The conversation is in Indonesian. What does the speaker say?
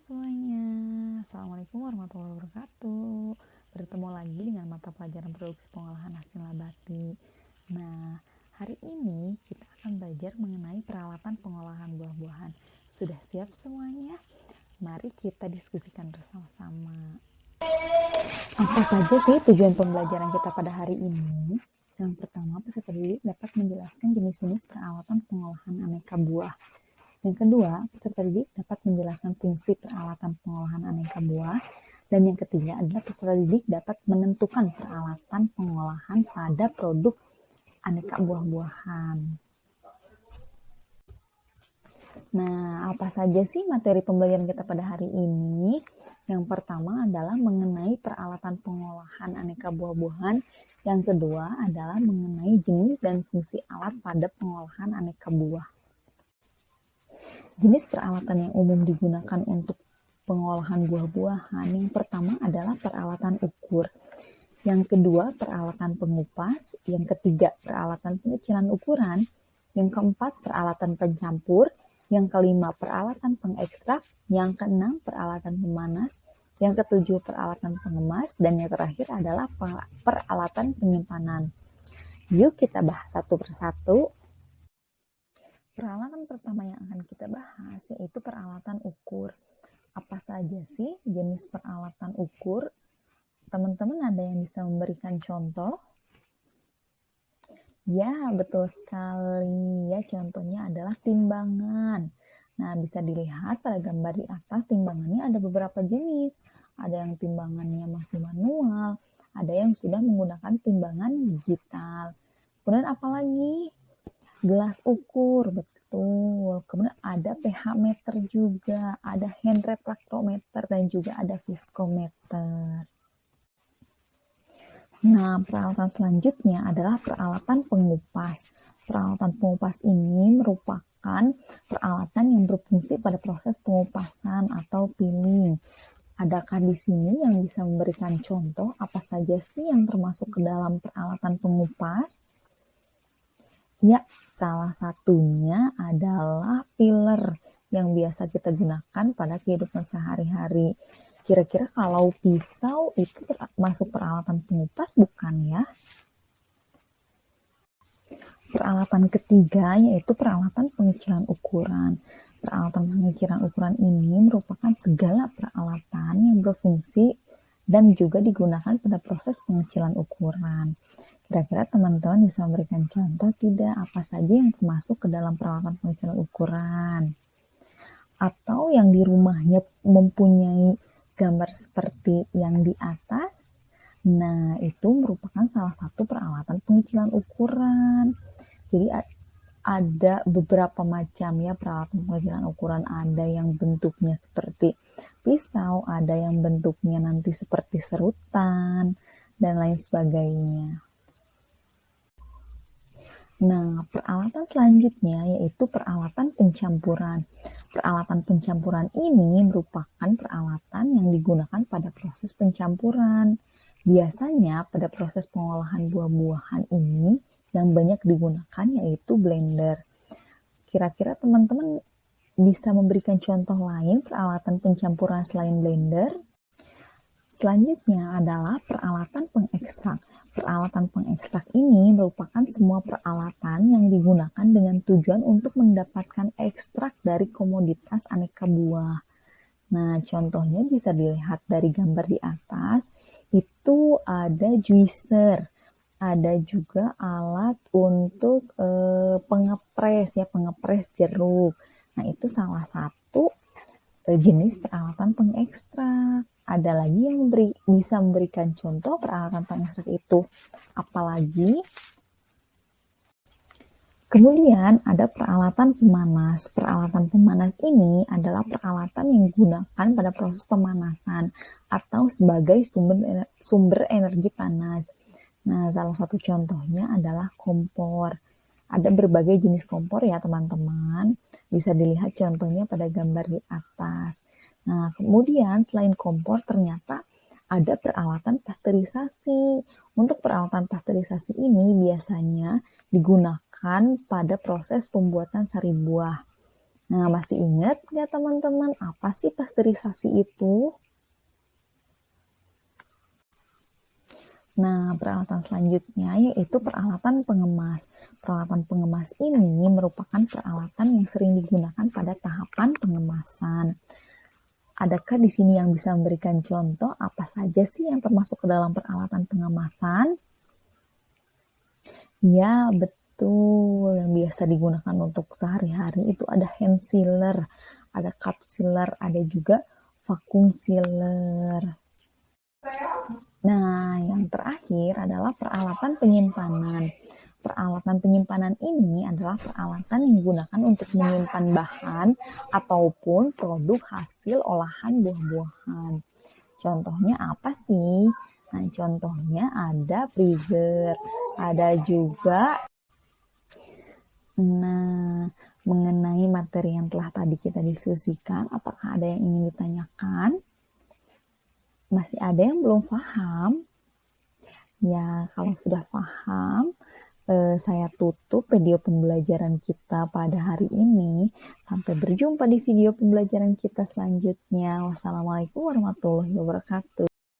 semuanya, Assalamualaikum warahmatullahi wabarakatuh. Bertemu lagi dengan mata pelajaran produksi pengolahan hasil nabati. Nah, hari ini kita akan belajar mengenai peralatan pengolahan buah-buahan. Sudah siap semuanya? Mari kita diskusikan bersama-sama. Apa saja sih tujuan pembelajaran kita pada hari ini? Yang pertama, peserta didik dapat menjelaskan jenis-jenis peralatan pengolahan aneka buah. Yang kedua, peserta didik dapat menjelaskan fungsi peralatan pengolahan aneka buah. Dan yang ketiga adalah peserta didik dapat menentukan peralatan pengolahan pada produk aneka buah-buahan. Nah, apa saja sih materi pembelajaran kita pada hari ini? Yang pertama adalah mengenai peralatan pengolahan aneka buah-buahan. Yang kedua adalah mengenai jenis dan fungsi alat pada pengolahan aneka buah. Jenis peralatan yang umum digunakan untuk pengolahan buah-buahan yang pertama adalah peralatan ukur, yang kedua peralatan pengupas, yang ketiga peralatan pengecilan ukuran, yang keempat peralatan pencampur, yang kelima peralatan pengekstrak, yang keenam peralatan pemanas, yang ketujuh peralatan pengemas, dan yang terakhir adalah peralatan penyimpanan. Yuk kita bahas satu persatu. Peralatan pertama yang akan kita bahas yaitu peralatan ukur. Apa saja sih jenis peralatan ukur? Teman-teman ada yang bisa memberikan contoh? Ya, betul sekali. Ya, contohnya adalah timbangan. Nah, bisa dilihat pada gambar di atas, timbangannya ada beberapa jenis. Ada yang timbangannya masih manual, ada yang sudah menggunakan timbangan digital. Kemudian apalagi? Gelas ukur, betul. Kemudian ada pH meter juga, ada hand refractometer, dan juga ada viskometer. Nah, peralatan selanjutnya adalah peralatan pengupas. Peralatan pengupas ini merupakan peralatan yang berfungsi pada proses pengupasan atau peeling. Adakah di sini yang bisa memberikan contoh apa saja sih yang termasuk ke dalam peralatan pengupas? Ya, salah satunya adalah peeler yang biasa kita gunakan pada kehidupan sehari-hari. Kira-kira kalau pisau itu termasuk peralatan pengupas bukan ya? Peralatan ketiga yaitu peralatan pengecilan ukuran. Peralatan pengecilan ukuran ini merupakan segala peralatan yang berfungsi dan juga digunakan pada proses pengecilan ukuran. Kira-kira teman-teman bisa memberikan contoh tidak apa saja yang termasuk ke dalam peralatan pengecilan ukuran? Atau yang di rumahnya mempunyai gambar seperti yang di atas? Nah, itu merupakan salah satu peralatan pengecilan ukuran. Jadi ada beberapa macam ya peralatan pengecilan ukuran. Ada yang bentuknya seperti pisau, ada yang bentuknya nanti seperti serutan, dan lain sebagainya. Nah, peralatan selanjutnya yaitu peralatan pencampuran. Peralatan pencampuran ini merupakan peralatan yang digunakan pada proses pencampuran. Biasanya pada proses pengolahan buah-buahan ini yang banyak digunakan yaitu blender. Kira-kira teman-teman bisa memberikan contoh lain peralatan pencampuran selain blender? Selanjutnya adalah peralatan pengekstrak. Peralatan pengekstrak ini merupakan semua peralatan yang digunakan dengan tujuan untuk mendapatkan ekstrak dari komoditas aneka buah. Nah, contohnya bisa dilihat dari gambar di atas. Itu ada juicer, ada juga alat untuk pengepres ya, pengepres jeruk. Nah, itu salah satu jenis peralatan pengekstrak. Ada lagi yang bisa memberikan contoh peralatan pengekstrak itu. Apalagi? Kemudian ada peralatan pemanas. Peralatan pemanas ini adalah peralatan yang digunakan pada proses pemanasan atau sebagai sumber energi panas. Nah, salah satu contohnya adalah kompor. Ada berbagai jenis kompor ya teman-teman. Bisa dilihat contohnya pada gambar di atas. Nah, kemudian selain kompor ternyata ada peralatan pasteurisasi. Untuk peralatan pasteurisasi ini biasanya digunakan pada proses pembuatan sari buah. Nah, masih ingat nggak teman-teman apa sih pasteurisasi itu? Nah, peralatan selanjutnya yaitu peralatan pengemas. Peralatan pengemas ini merupakan peralatan yang sering digunakan pada tahapan pengemasan. Adakah di sini yang bisa memberikan contoh apa saja sih yang termasuk ke dalam peralatan pengemasan? Ya, betul. Yang biasa digunakan untuk sehari-hari itu ada hand sealer, ada cup sealer, ada juga vacuum sealer. Nah, yang terakhir adalah peralatan penyimpanan. Peralatan penyimpanan ini adalah peralatan yang digunakan untuk menyimpan bahan ataupun produk hasil olahan buah-buahan. Contohnya apa sih? Nah, contohnya ada freezer, ada juga. Nah, mengenai materi yang telah tadi kita diskusikan, apakah ada yang ingin ditanyakan? Masih ada yang belum paham? Ya, kalau sudah paham, saya tutup video pembelajaran kita pada hari ini. Sampai berjumpa di video pembelajaran kita selanjutnya. Wassalamualaikum warahmatullahi wabarakatuh.